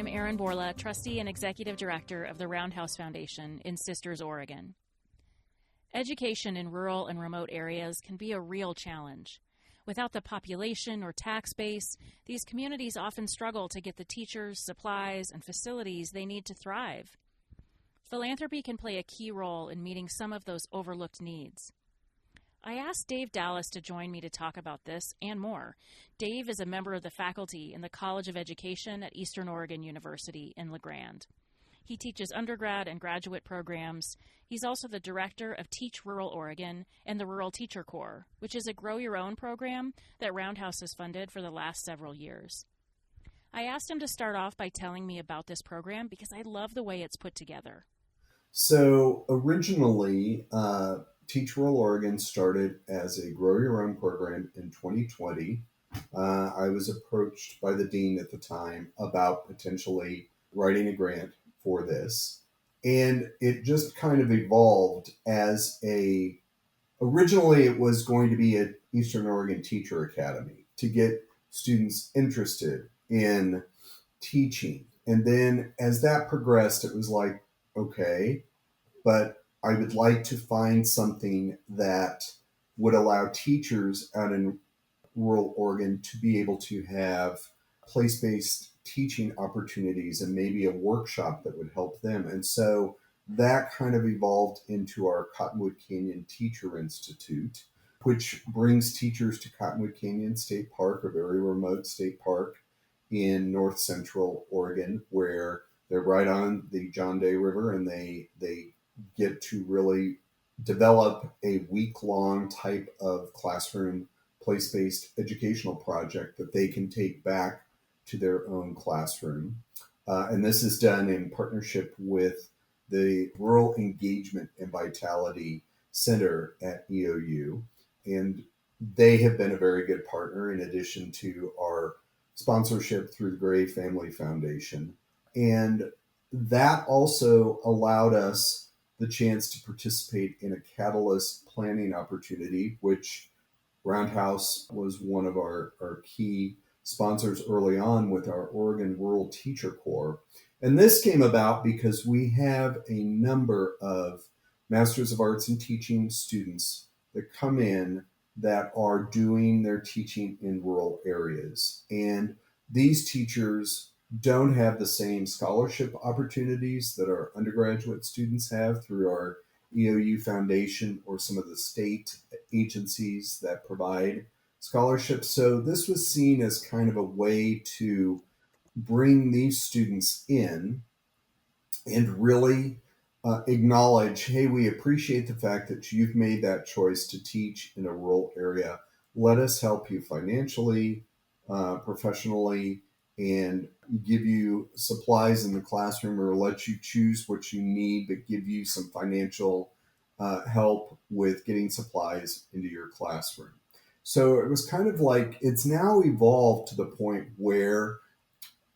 I'm Erin Borla, Trustee and Executive Director of the Roundhouse Foundation in Sisters, Oregon. Education in rural and remote areas can be a real challenge. Without the population or tax base, these communities often struggle to get the teachers, supplies, and facilities they need to thrive. Philanthropy can play a key role in meeting some of those overlooked needs. I asked Dave Dallas to join me to talk about this and more. Dave is a member of the faculty in the College of Education at Eastern Oregon University in La Grande. He teaches undergrad and graduate programs. He's also the director of Teach Rural Oregon and the Rural Teacher Corps, which is a Grow Your Own program that Roundhouse has funded for the last several years. I asked him to start off by telling me about this program because I love the way it's put together. So originally, Teach Rural Oregon started as a Grow Your Own program in 2020. I was approached by the dean at the time about potentially writing a grant for this. And it just kind of evolved as originally it was going to be an Eastern Oregon Teacher Academy to get students interested in teaching. And then as that progressed, it was like, okay, but I would like to find something that would allow teachers out in rural Oregon to be able to have place-based teaching opportunities and maybe a workshop that would help them. And so that kind of evolved into our Cottonwood Canyon Teacher Institute, which brings teachers to Cottonwood Canyon State Park, a very remote state park in north central Oregon, where they're right on the John Day River, and they get to really develop a week-long type of classroom place-based educational project that they can take back to their own classroom. And this is done in partnership with the Rural Engagement and Vitality Center at EOU. And they have been a very good partner in addition to our sponsorship through the Gray Family Foundation. And that also allowed us the chance to participate in a Catalyst planning opportunity, which Roundhouse was one of our key sponsors early on with our Oregon Rural Teacher Corps. And this came about because we have a number of Masters of Arts in Teaching students that come in that are doing their teaching in rural areas. And these teachers don't have the same scholarship opportunities that our undergraduate students have through our EOU Foundation or some of the state agencies that provide scholarships. So this was seen as kind of a way to bring these students in and really acknowledge, hey, we appreciate the fact that you've made that choice to teach in a rural area. Let us help you financially, professionally, and give you supplies in the classroom, or let you choose what you need, but give you some financial help with getting supplies into your classroom. So it was kind of like, it's now evolved to the point where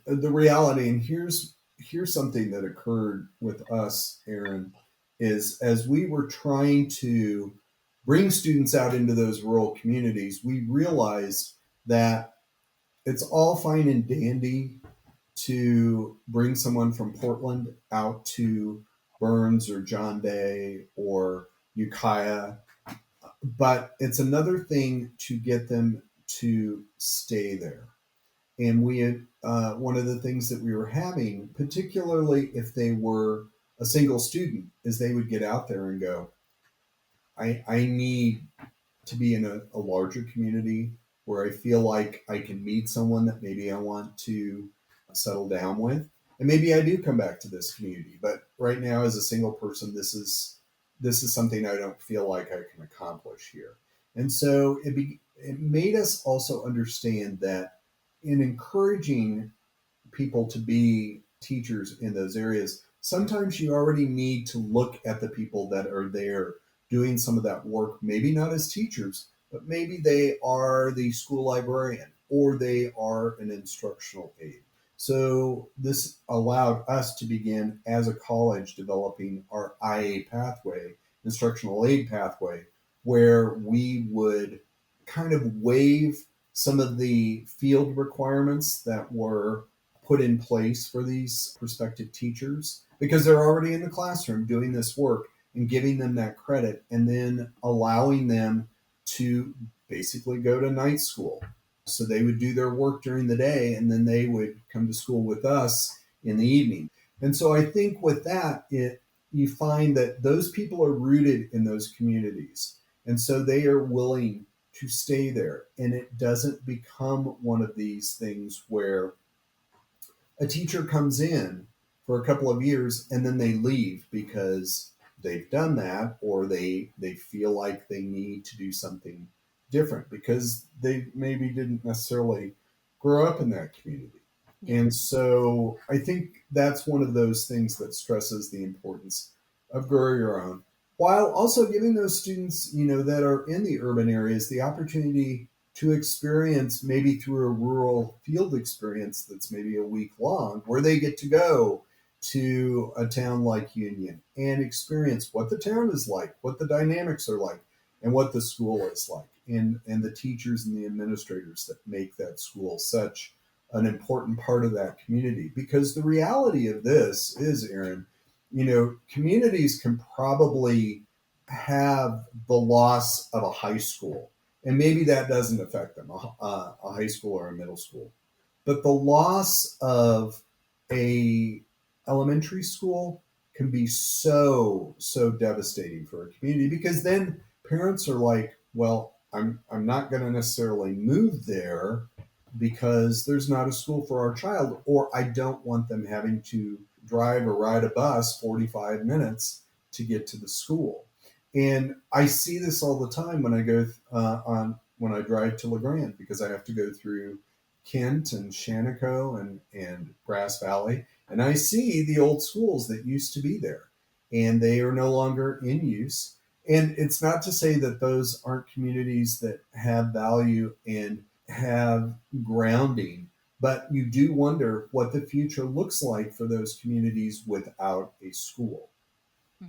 the reality, and here's something that occurred with us, Erin, is as we were trying to bring students out into those rural communities, we realized that it's all fine and dandy to bring someone from Portland out to Burns or John Day or Ukiah, but it's another thing to get them to stay there. And we had one of the things that we were having, particularly if they were a single student, is they would get out there and go, I need to be in a larger community where I feel like I can meet someone that maybe I want to settle down with. And maybe I do come back to this community. But right now, as a single person, this is something I don't feel like I can accomplish here. And so it made us also understand that in encouraging people to be teachers in those areas, sometimes you already need to look at the people that are there doing some of that work, maybe not as teachers, but maybe they are the school librarian or they are an instructional aide. So this allowed us to begin as a college developing our IA pathway, instructional aid pathway, where we would kind of waive some of the field requirements that were put in place for these prospective teachers because they're already in the classroom doing this work and giving them that credit and then allowing them to basically go to night school. So they would do their work during the day and then they would come to school with us in the evening. And so I think with that, you find that those people are rooted in those communities. And so they are willing to stay there. And it doesn't become one of these things where a teacher comes in for a couple of years and then they leave because they've done that or they feel like they need to do something different because they maybe didn't necessarily grow up in that community. Yeah. And so I think that's one of those things that stresses the importance of grow your own while also giving those students, that are in the urban areas the opportunity to experience maybe through a rural field experience that's maybe a week long where they get to go to a town like Union and experience what the town is like, what the dynamics are like, and what the school is like, and the teachers and the administrators that make that school such an important part of that community. Because the reality of this is, Aaron, communities can probably have the loss of a high school, and maybe that doesn't affect them, a high school or a middle school, but the loss of a elementary school can be so devastating for a community because then parents are like, well, I'm not going to necessarily move there because there's not a school for our child, or I don't want them having to drive or ride a bus 45 minutes to get to the school. And I see this all the time when I go on when I drive to LeGrand because I have to go through Kent and Shaniko and Grass Valley, and I see the old schools that used to be there, and they are no longer in use. And it's not to say that those aren't communities that have value and have grounding, but you do wonder what the future looks like for those communities without a school. Hmm.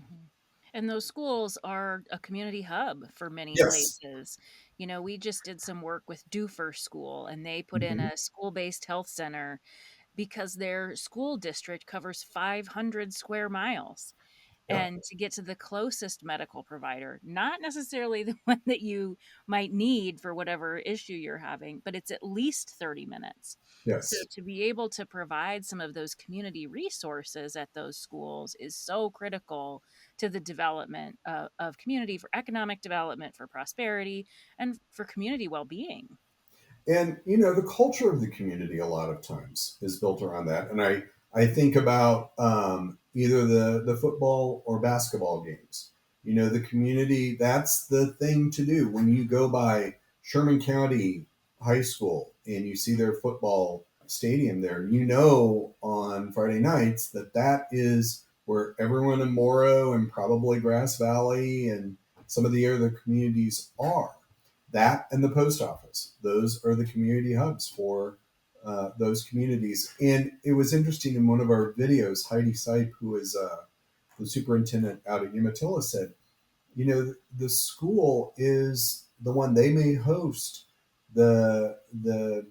And those schools are a community hub for many Yes. places. We just did some work with Doofer School, and they put in Hmm. a school based health center because their school district covers 500 square miles. Yeah. And to get to the closest medical provider, not necessarily the one that you might need for whatever issue you're having, but it's at least 30 minutes. So Yes. to be able to provide some of those community resources at those schools is so critical to the development of community, for economic development, for prosperity, and for community well-being. And the culture of the community a lot of times is built around that. And I think about either the football or basketball games. The community, that's the thing to do when you go by Sherman County High School and you see their football stadium there. On Friday nights that is where everyone in Morrow and probably Grass Valley and some of the other communities are. That and the post office. Those are the community hubs for those communities. And it was interesting in one of our videos, Heidi Sipe, who is the superintendent out of Umatilla, said, the school is the one they may host the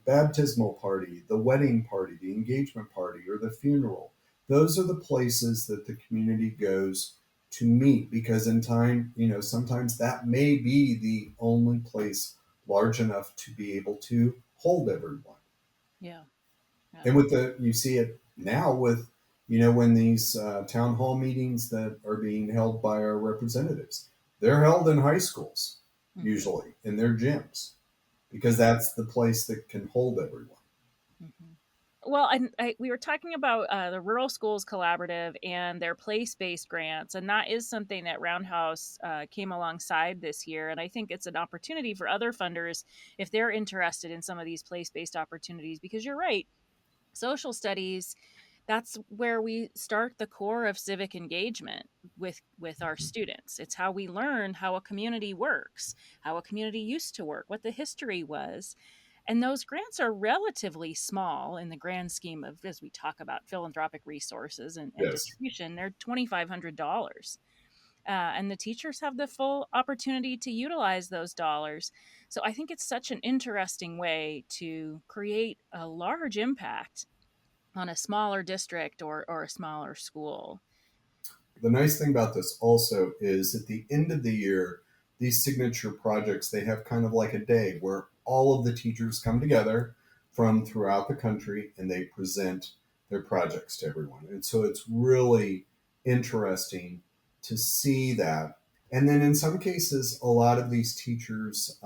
baptismal party, the wedding party, the engagement party, or the funeral. Those are the places that the community goes to meet because in time, sometimes that may be the only place large enough to be able to hold everyone. Yeah. Yeah. And you see it now with, when these town hall meetings that are being held by our representatives, they're held in high schools, Hmm. usually in their gyms, because that's the place that can hold everyone. Hmm. Well, we were talking about the Rural Schools Collaborative and their place-based grants, and that is something that Roundhouse came alongside this year. And I think it's an opportunity for other funders if they're interested in some of these place-based opportunities. Because you're right, social studies, that's where we start the core of civic engagement with our students. It's how we learn how a community works, how a community used to work, what the history was. And those grants are relatively small in the grand scheme of, as we talk about philanthropic resources and Yes. distribution, they're $2,500. And the teachers have the full opportunity to utilize those dollars. So I think it's such an interesting way to create a large impact on a smaller district or a smaller school. The nice thing about this also is at the end of the year, these signature projects, they have kind of like a day where all of the teachers come together from throughout the country and they present their projects to everyone. And so it's really interesting to see that. And then in some cases, a lot of these teachers,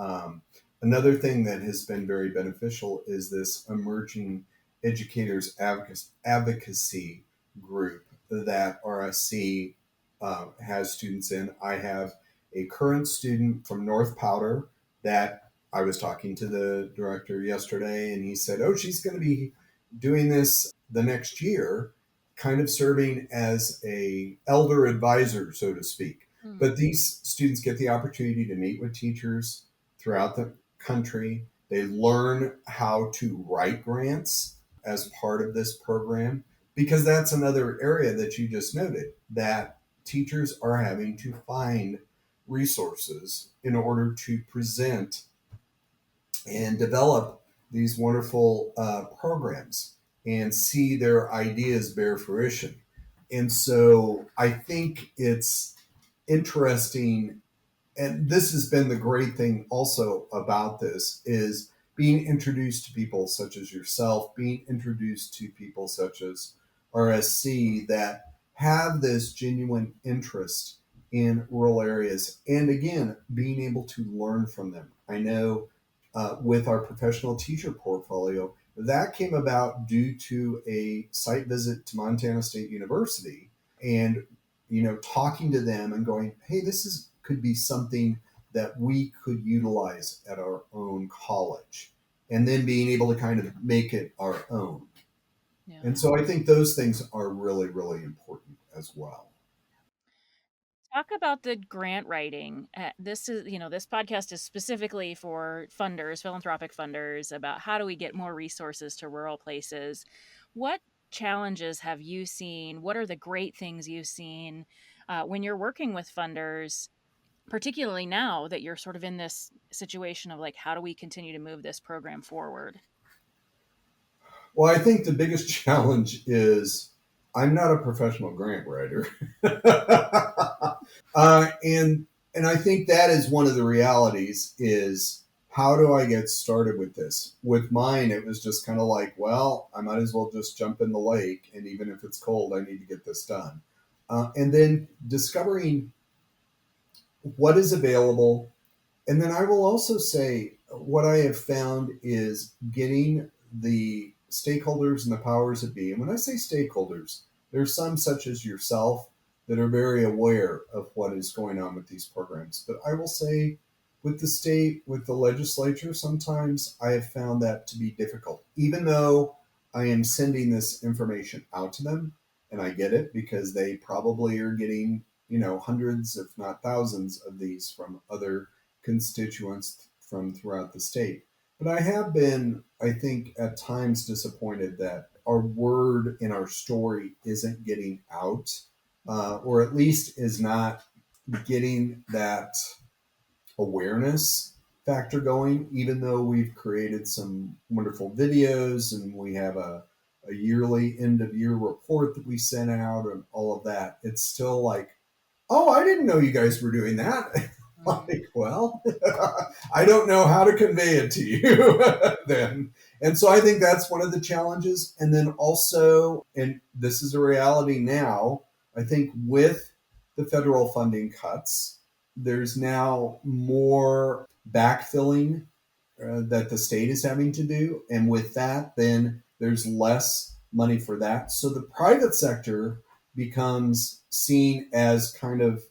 another thing that has been very beneficial is this emerging educators advocacy group that RSC has students in. I have a current student from North Powder that I was talking to the director yesterday, and he said, "Oh, she's going to be doing this the next year, kind of serving as a elder advisor, so to speak." Mm. But these students get the opportunity to meet with teachers throughout the country. They learn how to write grants as part of this program, because that's another area that you just noted, that teachers are having to find resources in order to present and develop these wonderful programs and see their ideas bear fruition. And so I think it's interesting, and this has been the great thing also about this, is being introduced to people such as yourself, being introduced to people such as RSC that have this genuine interest in rural areas, and again being able to learn from them. I know with our professional teacher portfolio, that came about due to a site visit to Montana State University, and talking to them and going, hey, this is could be something that we could utilize at our own college, and then being able to kind of make it our own. Yeah. And so I think those things are really, really important as well. Talk about the grant writing. This is, this podcast is specifically for funders, philanthropic funders, about how do we get more resources to rural places. What challenges have you seen? What are the great things you've seen when you're working with funders, particularly now that you're sort of in this situation of like, how do we continue to move this program forward? Well, I think the biggest challenge is I'm not a professional grant writer. And I think that is one of the realities is, how do I get started with this? With mine, it was just kind of like, well, I might as well just jump in the lake, and even if it's cold, I need to get this done. And then discovering what is available. And then I will also say what I have found is getting the stakeholders and the powers that be. And when I say stakeholders, there's some such as yourself that are very aware of what is going on with these programs. But I will say with the state, with the legislature, sometimes I have found that to be difficult, even though I am sending this information out to them. And I get it, because they probably are getting, hundreds, if not thousands of these from other constituents from throughout the state. But I have been, I think, at times disappointed that our word and our story isn't getting out, or at least is not getting that awareness factor going, even though we've created some wonderful videos and we have a yearly end of year report that we sent out and all of that. It's still like, oh, I didn't know you guys were doing that. Like, well, I don't know how to convey it to you then. And so I think that's one of the challenges. And then also, and this is a reality now, I think with the federal funding cuts, there's now more backfilling that the state is having to do. And with that, then there's less money for that. So the private sector becomes seen as kind of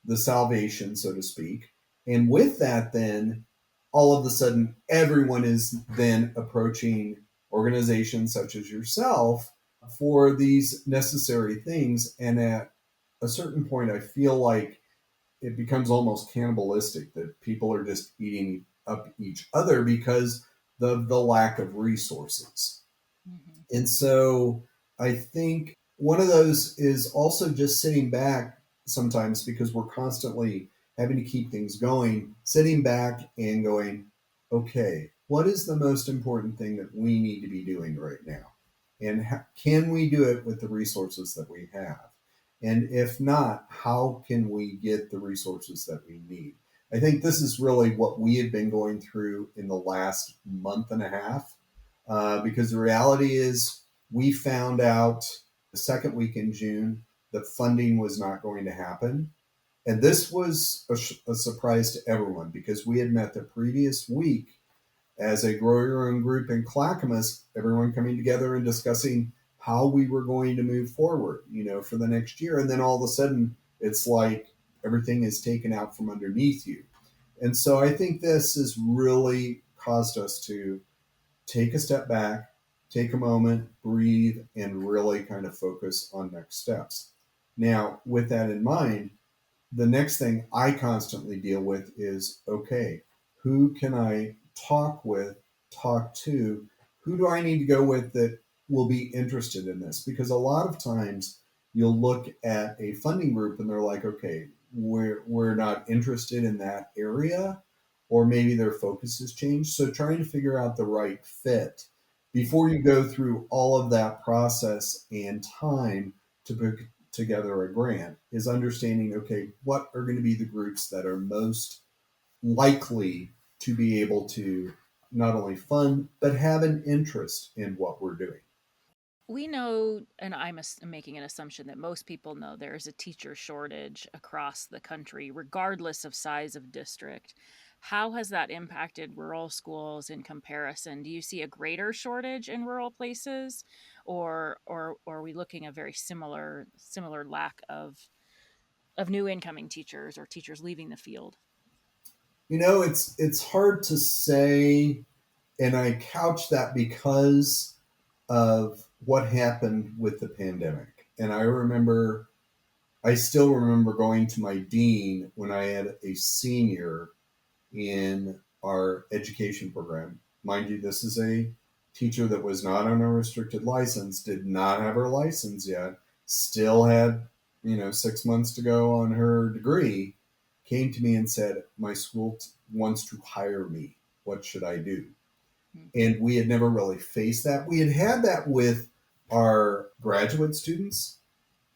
the salvation, so to speak. And with that, then all of a sudden, everyone is then approaching organizations such as yourself for these necessary things. And at a certain point, I feel like it becomes almost cannibalistic, that people are just eating up each other because of the lack of resources. Mm-hmm. And so I think one of those is also just sitting back sometimes, because we're constantly having to keep things going, sitting back and going, okay, what is the most important thing that we need to be doing right now? And can we do it with the resources that we have? And if not, how can we get the resources that we need? I think this is really what we have been going through in the last month and a half, because the reality is we found out the second week in June that funding was not going to happen. And this was a surprise to everyone because we had met the previous week as a grow your own group in Clackamas, everyone coming together and discussing how we were going to move forward, for the next year. And then all of a sudden, it's like everything is taken out from underneath you. And so I think this has really caused us to take a step back, take a moment, breathe, and really kind of focus on next steps. Now, with that in mind, the next thing I constantly deal with is okay, who can I talk with, talk to? Who do I need to go with that will be interested in this? Because a lot of times you'll look at a funding group and they're like, okay, we're not interested in that area, or maybe their focus has changed. So trying to figure out the right fit before you go through all of that process and time to put together a grant is understanding, okay, what are going to be the groups that are most likely to be able to not only fund but have an interest in what we're doing. We know, and I'm making an assumption that most people know there is a teacher shortage across the country, regardless of size of district. How has that impacted rural schools in comparison? Do you see a greater shortage in rural places, or are we looking at a very similar lack of new incoming teachers or teachers leaving the field? It's hard to say, and I couch that because of what happened with the pandemic. And I still remember going to my dean when I had a senior in our education program. Mind you, this is a teacher that was not on a restricted license, did not have her license yet, still had, 6 months to go on her degree, came to me and said, my school wants to hire me. What should I do? Hmm. And we had never really faced that. We had that with our graduate students,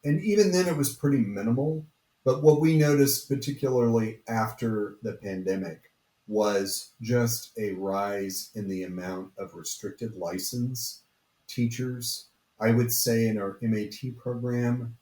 and even then it was pretty minimal. But what we noticed, particularly after the pandemic, was just a rise in the amount of restricted license teachers. I would say in our MAT program,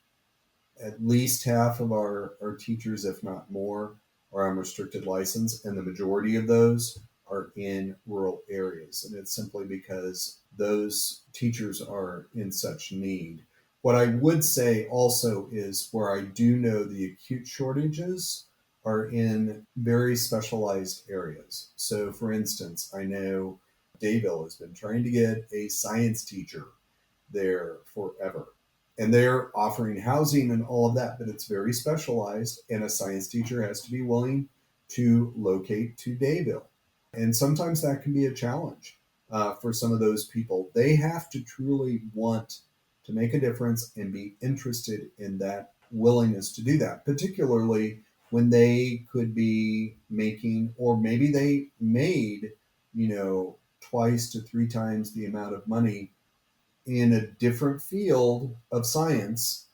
at least half of our teachers, if not more, are on restricted license, and the majority of those are in rural areas. And it's simply because those teachers are in such need. What I would say also is where I do know the acute shortages are in very specialized areas. So, for instance, I know Dayville has been trying to get a science teacher there forever. And they're offering housing and all of that, but it's very specialized. And a science teacher has to be willing to locate to Dayville. And sometimes that can be a challenge for some of those people. They have to truly want to make a difference and be interested in that willingness to do that, particularly when they could be making, or maybe they made, twice to three times the amount of money in a different field of science,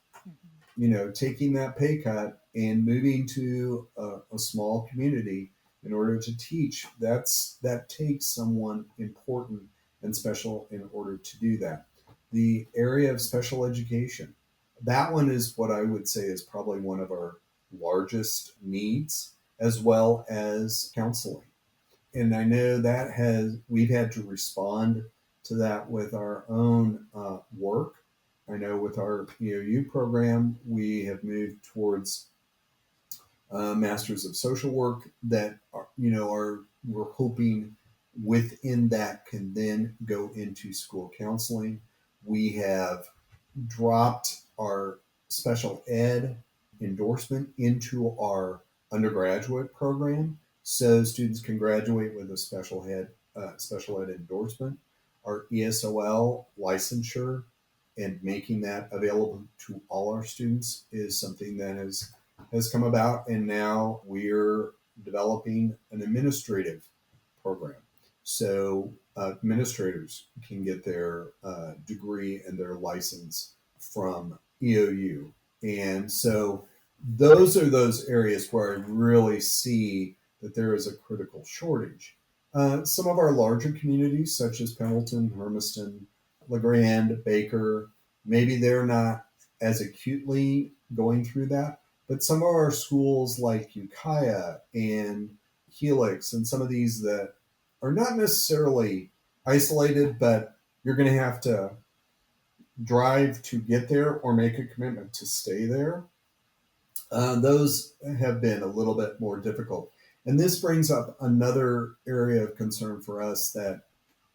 Mhm. taking that pay cut and moving to a small community in order to teach. That takes someone important and special in order to do that. The area of special education, that one is what I would say is probably one of our largest needs, as well as counseling. And I know that we've had to respond to that with our own work. I know with our EOU program, we have moved towards Masters of Social Work that are we're hoping within that can then go into school counseling. We have dropped our special ed endorsement into our undergraduate program, so students can graduate with a special ed endorsement. Our ESOL licensure and making that available to all our students is something that has come about, and now we're developing an administrative program. So administrators can get their degree and their license from EOU. And so those are those areas where I really see that there is a critical shortage. Some of our larger communities, such as Pendleton, Hermiston, LeGrand, Baker, maybe they're not as acutely going through that. But some of our schools like Ukiah and Helix and some of these that are not necessarily isolated, but you're going to have to drive to get there or make a commitment to stay there. Those have been a little bit more difficult. And this brings up another area of concern for us that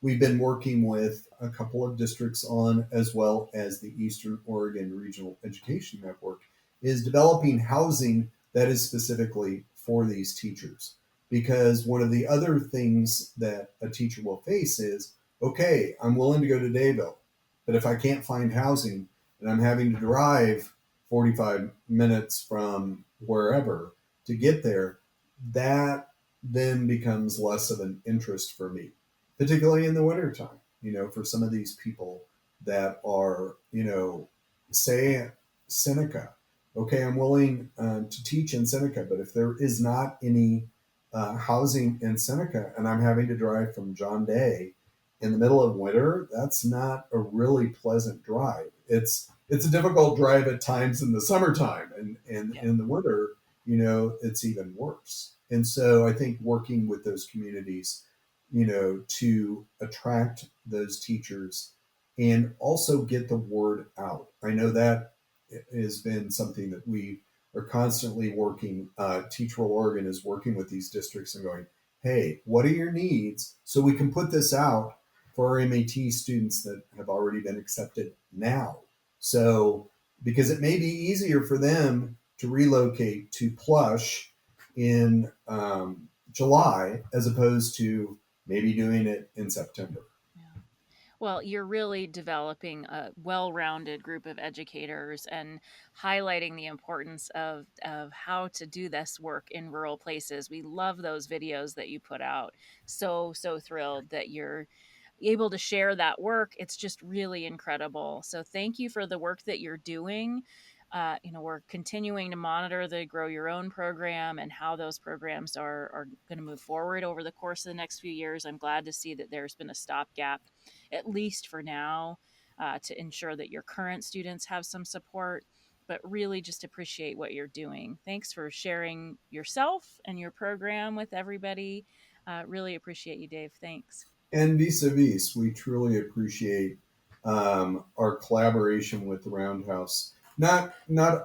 we've been working with a couple of districts on, as well as the Eastern Oregon Regional Education Network, is developing housing that is specifically for these teachers. Because one of the other things that a teacher will face is, okay, I'm willing to go to Dayville, but if I can't find housing and I'm having to drive 45 minutes from wherever to get there, that then becomes less of an interest for me, particularly in the wintertime, for some of these people that are, say Seneca. Okay, I'm willing to teach in Seneca, but if there is not any housing in Seneca and I'm having to drive from John Day in the middle of winter, that's not a really pleasant drive. It's a difficult drive at times in the summertime, and in the winter, it's even worse. And so I think working with those communities, to attract those teachers and also get the word out. I know that has been something that we are constantly working. Teach Rural Oregon is working with these districts and going, hey, what are your needs? So we can put this out for our MAT students that have already been accepted now. So, because it may be easier for them to relocate to Plush in July as opposed to maybe doing it in September. Well, you're really developing a well-rounded group of educators and highlighting the importance of how to do this work in rural places. We love those videos that you put out. So thrilled that you're able to share that work. It's just really incredible. So thank you for the work that you're doing. We're continuing to monitor the Grow Your Own program and how those programs are going to move forward over the course of the next few years. I'm glad to see that there's been a stopgap, at least for now, to ensure that your current students have some support, but really just appreciate what you're doing. Thanks for sharing yourself and your program with everybody. Really appreciate you, Dave. Thanks. And vis-a-vis, we truly appreciate our collaboration with the Roundhouse. Not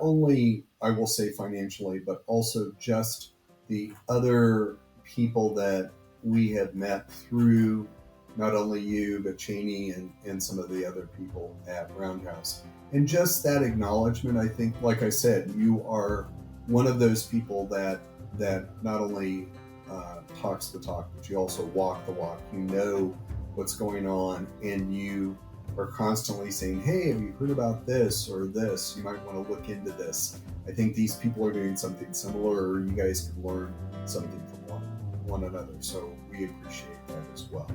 only, I will say, financially, but also just the other people that we have met through not only you, but Cheney and some of the other people at Roundhouse. And just that acknowledgement, I think, like I said, you are one of those people that not only talks the talk, but you also walk the walk. You know what's going on, and you are constantly saying, hey, have you heard about this or this? You might want to look into this. I think these people are doing something similar, or you guys could learn something from one another. So we appreciate that as well.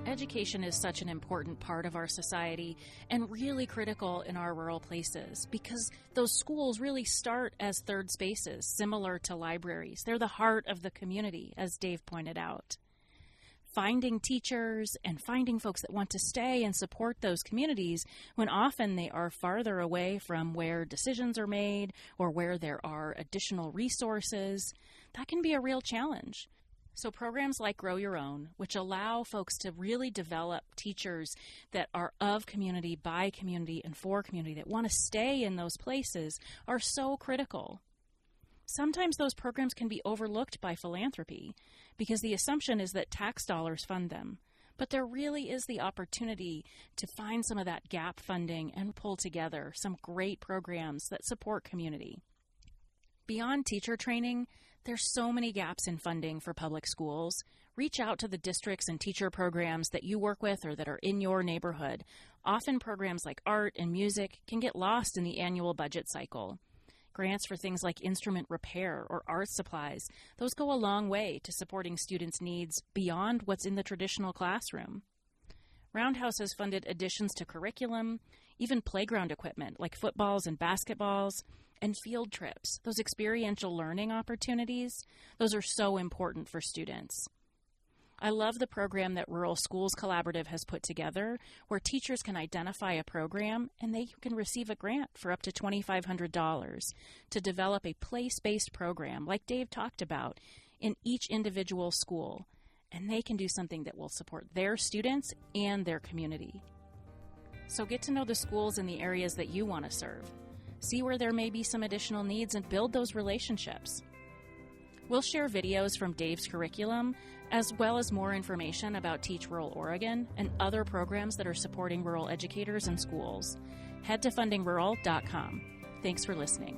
Education is such an important part of our society and really critical in our rural places because those schools really start as third spaces, similar to libraries. They're the heart of the community, as Dave pointed out. Finding teachers and finding folks that want to stay and support those communities when often they are farther away from where decisions are made or where there are additional resources, that can be a real challenge. So programs like Grow Your Own, which allow folks to really develop teachers that are of community, by community, and for community, that want to stay in those places, are so critical. Sometimes those programs can be overlooked by philanthropy because the assumption is that tax dollars fund them. But there really is the opportunity to find some of that gap funding and pull together some great programs that support community. Beyond teacher training, there's so many gaps in funding for public schools. Reach out to the districts and teacher programs that you work with or that are in your neighborhood. Often programs like art and music can get lost in the annual budget cycle. Grants for things like instrument repair or art supplies, those go a long way to supporting students' needs beyond what's in the traditional classroom. Roundhouse has funded additions to curriculum, even playground equipment like footballs and basketballs, and field trips, those experiential learning opportunities. Those are so important for students. I love the program that Rural Schools Collaborative has put together, where teachers can identify a program and they can receive a grant for up to $2,500 to develop a place-based program, like Dave talked about, in each individual school. And they can do something that will support their students and their community. So get to know the schools in the areas that you want to serve. See where there may be some additional needs and build those relationships. We'll share videos from Dave's curriculum, as well as more information about Teach Rural Oregon and other programs that are supporting rural educators and schools. Head to fundingrural.com. Thanks for listening.